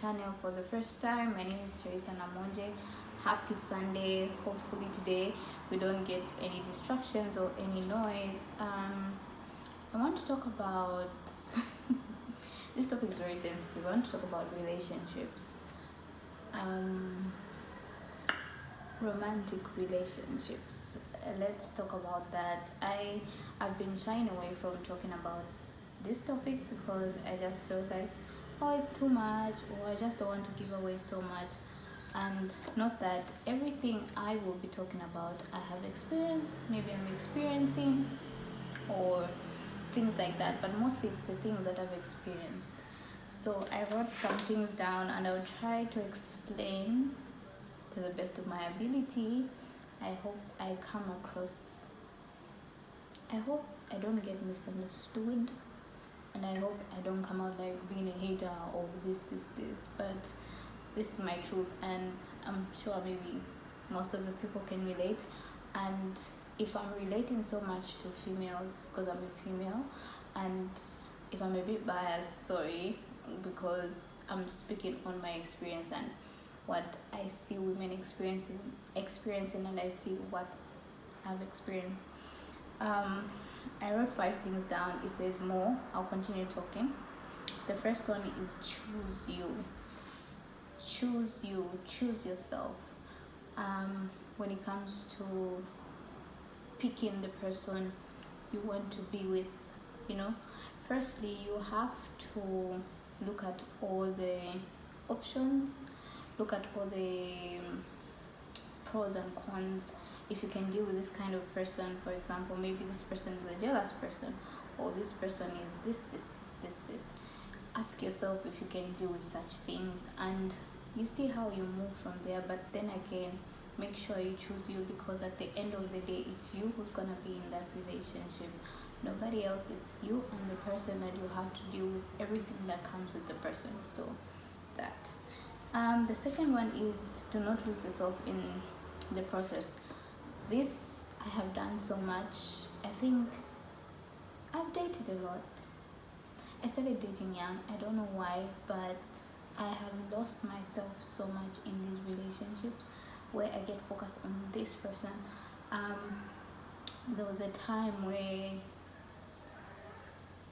channel for the first time, my name is Teresa Namonje. Happy Sunday. Hopefully today we don't get any distractions or any noise. I want to talk about this topic is very sensitive. I want to talk about relationships. Um, Romantic relationships. Let's talk about that. I've been shying away from talking about this topic because I just feel like, oh, it's too much, or I just don't want to give away so much. And not that everything I will be talking about I have experienced, maybe I'm experiencing, or things like that, but mostly it's the things that I've experienced. So I wrote some things down and I'll try to explain to the best of my ability. I hope I hope I don't get misunderstood, and I hope I don't come out like being a hater or this is this, but this is my truth, and I'm sure maybe most of the people can relate. And if I'm relating so much to females because I'm a female, and if I'm a bit biased, sorry, because I'm speaking on my experience and what I see women experiencing, and I see what I've experienced. I wrote 5 things down. If there's more, I'll continue talking. The first one is choose you. Choose you. Choose yourself. When it comes to picking the person you want to be with, firstly you have to look at all the options, look at all the pros and cons. If you can deal with this kind of person, for example, maybe this person is a jealous person, or this person is this. Ask yourself if you can deal with such things, and you see how you move from there. But then again, make sure you choose you, because at the end of the day, it's you who's gonna be in that relationship. Nobody else. It's you and the person that you have to deal with everything that comes with the person. So that. The second one is do not lose yourself in the process. This I have done so much. I think I've dated a lot. I started dating young. I don't know why, but I have lost myself so much in these relationships where I get focused on this person. There was a time where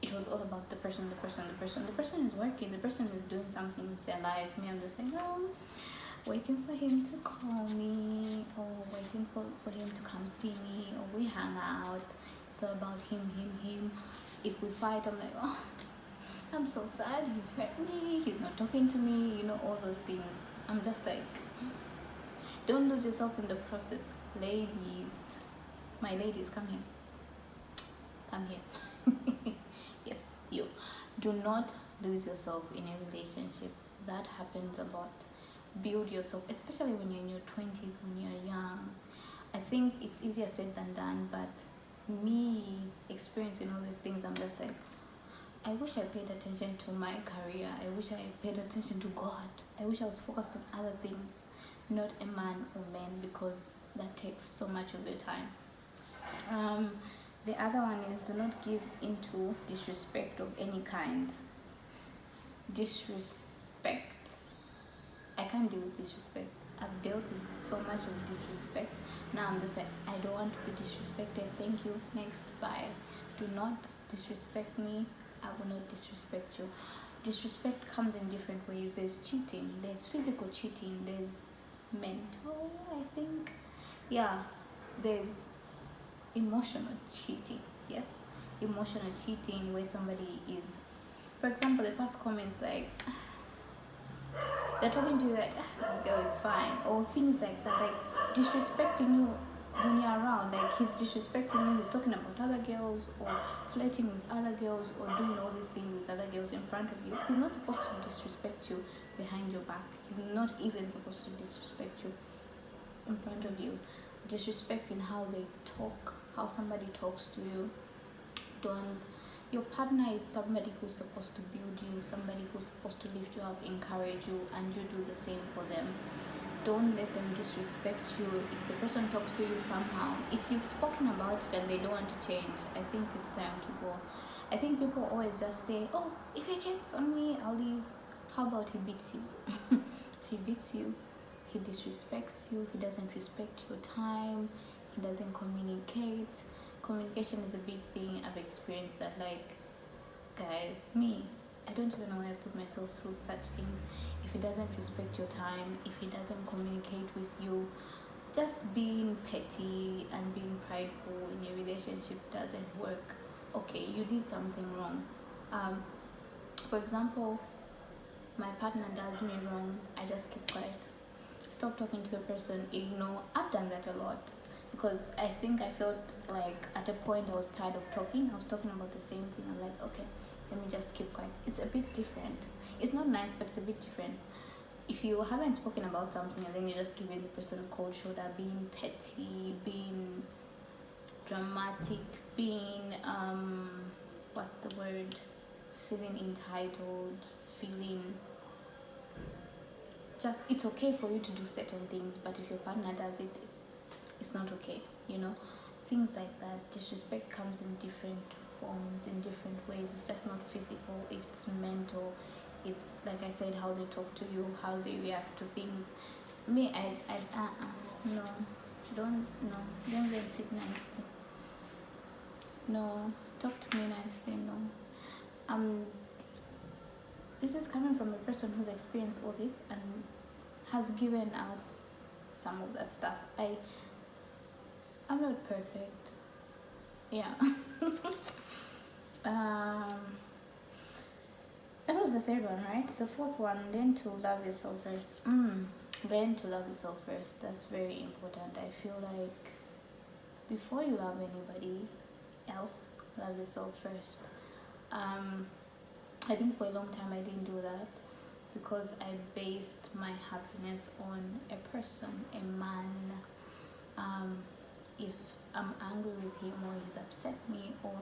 it was all about the person. The person is working, the person is doing something with their life. Me, I'm just like, oh, waiting for him to call me, or waiting for him to come see me, or we hang out. It's all about him. If we fight, I'm like, oh, I'm so sad, he hurt me, he's not talking to me, all those things. I'm just like, don't lose yourself in the process. Ladies, my ladies, come here. Yes, you. Do not lose yourself in a relationship. That happens a lot. Build yourself, especially when you're in your 20s, when you're young. I think it's easier said than done, but me experiencing all these things, I'm just like, I wish I paid attention to my career. I wish I paid attention to God. I wish I was focused on other things, not a man or men, because that takes so much of the time. The other one is do not give into disrespect of any kind. Disrespect. I can't deal with disrespect. I've dealt with so much of disrespect. Now I'm just like, I don't want to be disrespected. Thank you. Next, bye. Do not disrespect me. I will not disrespect you. Disrespect comes in different ways. There's cheating. There's physical cheating. There's mental, I think. Yeah. There's emotional cheating. Yes. Emotional cheating where somebody is, for example, the past comments like, they're talking to you like, that girl is fine, or things like that, like disrespecting you when you're around. Like he's disrespecting you, he's talking about other girls, or flirting with other girls, or doing all these things with other girls in front of you. He's not supposed to disrespect you behind your back. He's not even supposed to disrespect you in front of you. Disrespecting how they talk, how somebody talks to you. Your partner is somebody who's supposed to build you, somebody who's supposed to lift you up, encourage you, and you do the same for them. Don't let them disrespect you. If the person talks to you somehow, if you've spoken about it and they don't want to change, I think it's time to go. I think people always just say, oh, if he cheats on me, I'll leave. How about he beats you? He beats you, he disrespects you, he doesn't respect your time, he doesn't communicate. Communication is a big thing. I've experienced that. Like, guys, me, I don't even know why I put myself through such things. If he doesn't respect your time, if he doesn't communicate with you, just being petty and being prideful in your relationship doesn't work. Okay, you did something wrong. um, for example, my partner does me wrong, I just keep quiet, stop talking to the person, ignore. I've done that a lot because I think I felt like at a point I was tired of talking. I was talking about the same thing. I'm like, okay, let me just keep quiet. It's a bit different. It's not nice, but it's a bit different. If you haven't spoken about something and then you're just giving the person a cold shoulder, being petty, being dramatic, being what's the word? Feeling entitled, feeling just, it's okay for you to do certain things, but if your partner does it, it's not okay, you know. Things like that. Disrespect comes in different forms, in different ways. It's just not physical, it's mental. It's like I said, how they talk to you, how they react to things. Me, no, don't even sit nicely. No, talk to me nicely. No. This is coming from a person who's experienced all this and has given out some of that stuff. I'm not perfect. Yeah. um that was the third one, right? The fourth one, learn to love yourself first. Learn to love yourself first. That's very important. I feel like before you love anybody else, love yourself first. I think for a long time I didn't do that because I based my happiness on a person, a man. If I'm angry with him or he's upset me or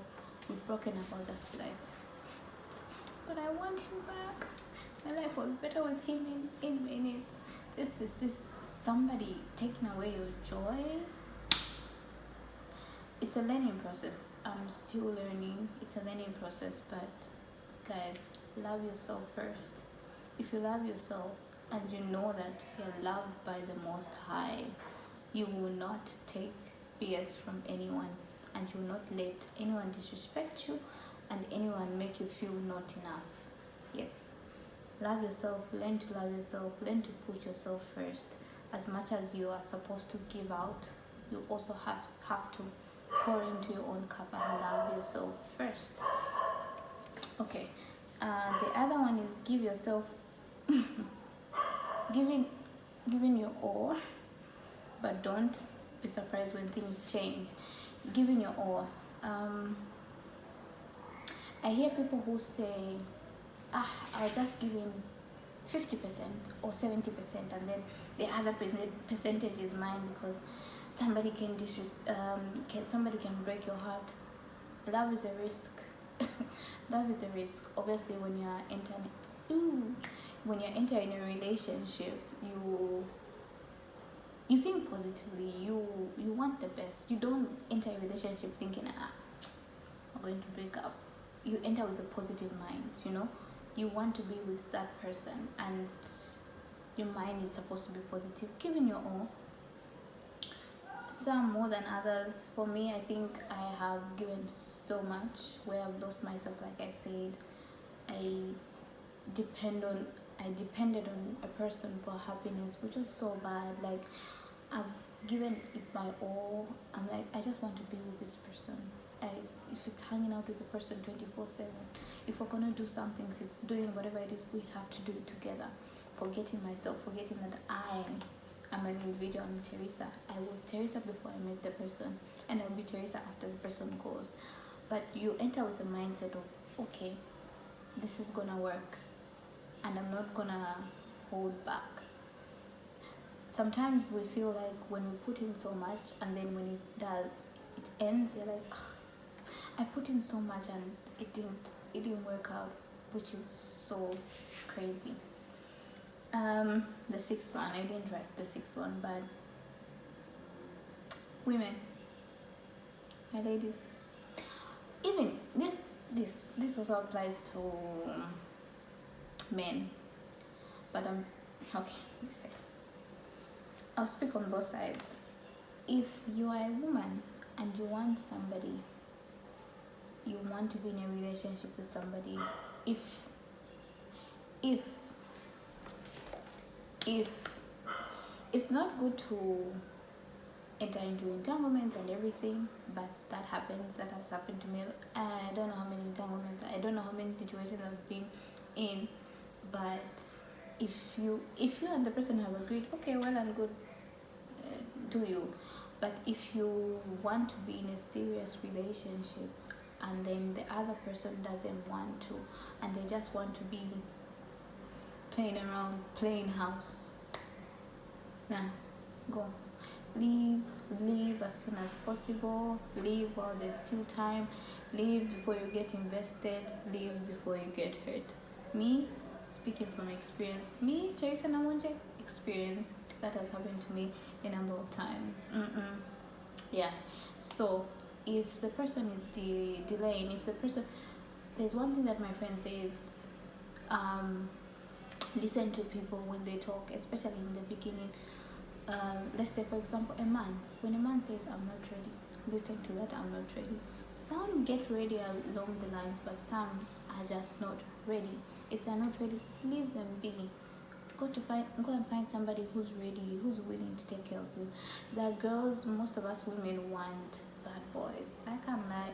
we've broken up, I'll just be like, but I want him back. My life was better with him in minutes. This. Somebody taking away your joy. It's a learning process. I'm still learning. It's a learning process, but guys, love yourself first. If you love yourself and you know that you're loved by the Most High, you will not take BS from anyone, and you will not let anyone disrespect you and anyone make you feel not enough. Yes, love yourself, learn to love yourself, learn to put yourself first. As much as you are supposed to give out, you also have to pour into your own cup and love yourself first. Okay, the other one is give yourself giving your all, but don't be surprised when things change. Giving your all. I hear people who say, I'll just give him 50% or 70%, and then the other percentage is mine because somebody somebody can break your heart. Love is a risk. Love is a risk. Obviously, when you're entering a relationship, you think positively. You want the best. You don't enter a relationship thinking, I'm going to break up. You enter with a positive mind. You know, you want to be with that person, and your mind is supposed to be positive. Giving your all. Some more than others. For me, I think I have given so much where I've lost myself. Like I said, I depended on a person for happiness, which was so bad. Like, I've given it my all. I'm like, I just want to be with this person. If it's hanging out with a person 24/7, if we're gonna do something, if it's doing whatever it is, we have to do it together. Forgetting myself, forgetting that I'm an individual. I'm Teresa. I was Teresa before I met the person, and I'll be Teresa after the person goes. But you enter with the mindset of, okay, this is gonna work, and I'm not gonna hold back. Sometimes we feel like when we put in so much, and then when it ends, you're like, I put in so much and it didn't work out, which is so crazy. The sixth one, I didn't write the sixth one, but women, my ladies, even this also applies to men. but I'm okay. Listen, I'll speak on both sides. If you are a woman and you want somebody, you want to be in a relationship with somebody, if if it's not good to enter into entanglements and everything, but that happens. That has happened to me. I don't know how many entanglements, I don't know how many situations I've been in, but if you and the person have agreed, okay, well and good, do you. But if you want to be in a serious relationship and then the other person doesn't want to, and they just want to be playing around, playing house, nah, go. Leave as soon as possible. Leave while there's still time. Leave before you get invested. Leave before you get hurt. Me, speaking from experience, me, Teresa Namonje, experience, that has happened to me a number of times. Yeah. So if the person is delaying, if the person, there's one thing that my friend says, listen to people when they talk, especially in the beginning. Let's say, for example, a man. When a man says, I'm not ready, listen to that, I'm not ready. Some get ready along the lines, but some are just not ready. If they're not ready, leave them be. Go and find somebody who's ready, who's willing to take care of you. The girls, most of us women want bad boys. I can't lie.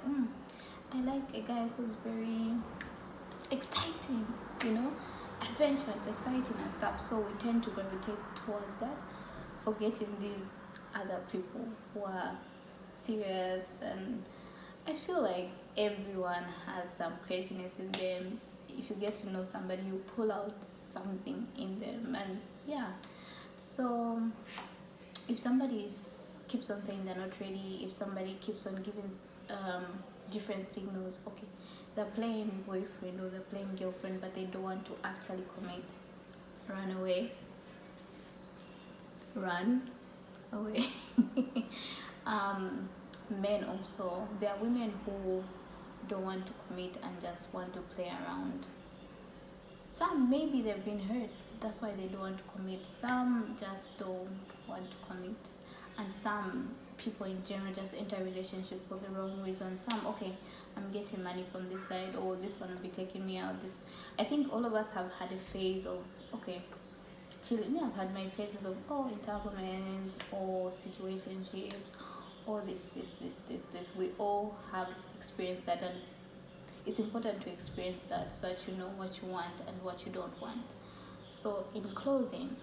I like a guy who's very exciting, adventurous, exciting and stuff. So we tend to gravitate towards that, forgetting these other people who are serious. And I feel like everyone has some craziness in them. If you get to know somebody, you pull out something in them. And yeah, so if somebody keeps on saying they're not ready, if somebody keeps on giving different signals, okay, they're playing boyfriend or they're playing girlfriend, but they don't want to actually commit, run away. Men also, there are women who don't want to commit and just want to play around. Some, maybe they've been hurt, that's why they don't want to commit. Some just don't want to commit, and some people in general just enter a relationship for the wrong reason. Some, okay, I'm getting money from this side, or this one will be taking me out. I think all of us have had a phase of, okay, chilling. I've had my phases of, entanglements or situationships, or this. We all have experienced that, and it's important to experience that so that you know what you want and what you don't want. So in closing,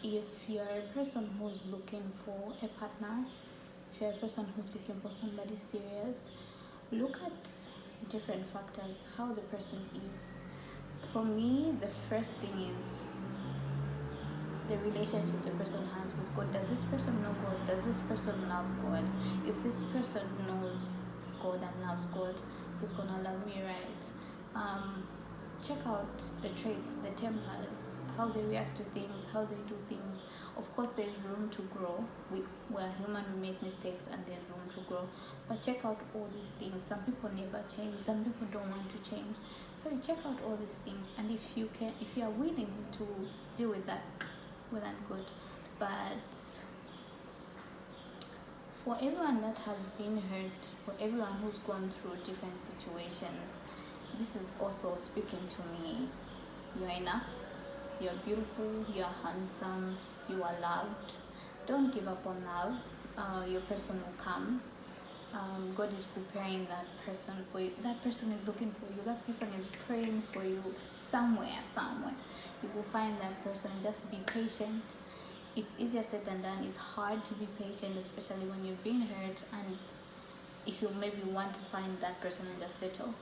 if you're a person who's looking for a partner, if you're a person who's looking for somebody serious, look at different factors, how the person is. For me, the first thing is the relationship the person has with God. Does this person know God? Does this person love God? If this person knows God and loves God, he's gonna love me right. Check out the traits, the tempers, how they react to things, how they do things. Of course, there's room to grow. We're human, we make mistakes, and there's room to grow. But check out all these things. Some people never change. Some people don't want to change. So you check out all these things, and if you are willing to deal with that, well and good. But for everyone that has been hurt, for everyone who's gone through different situations, this is also speaking to me. You're enough, you're beautiful, you're handsome, you are loved. Don't give up on love. Your person will come. God is preparing that person for you. That person is looking for you. That person is praying for you somewhere. You will find that person. Just be patient. It's easier said than done. It's hard to be patient, especially when you've been hurt, and if you maybe want to find that person and just settle,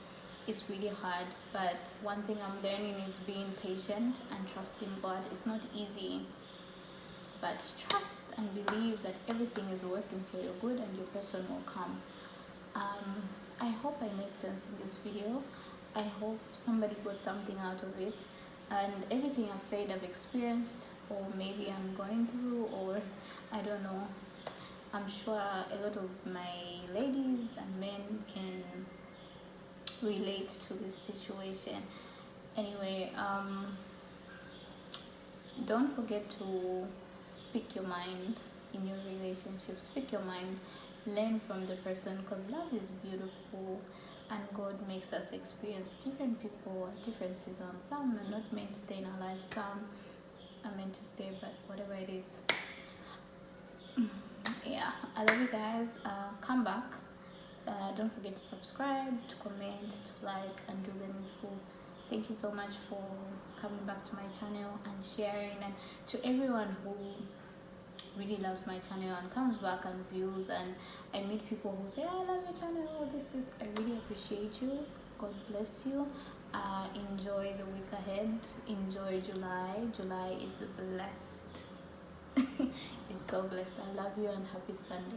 it's really hard. But one thing I'm learning is being patient and trusting God. It's not easy, but trust and believe that everything is working for your good and your person will come. I hope I made sense in this video. I hope somebody got something out of it, and everything I've said I've experienced, or maybe I'm going through, or I don't know. I'm sure a lot of my ladies and men can relate to this situation. Anyway, don't forget to speak your mind in your relationship. Speak your mind, learn from the person, because love is beautiful and God makes us experience different people at different seasons. Some are not meant to stay in our lives, some are meant to stay, but whatever it is. Yeah, I love you guys. Come back. Don't forget to subscribe, to comment, to like, and do the needful. Thank you so much for coming back to my channel and sharing, and to everyone who really loves my channel and comes back and views. And I meet people who say, I love your channel, this is, I really appreciate you. God bless you. Enjoy the week ahead. Enjoy July is blessed. It's so blessed. I love you and happy Sunday.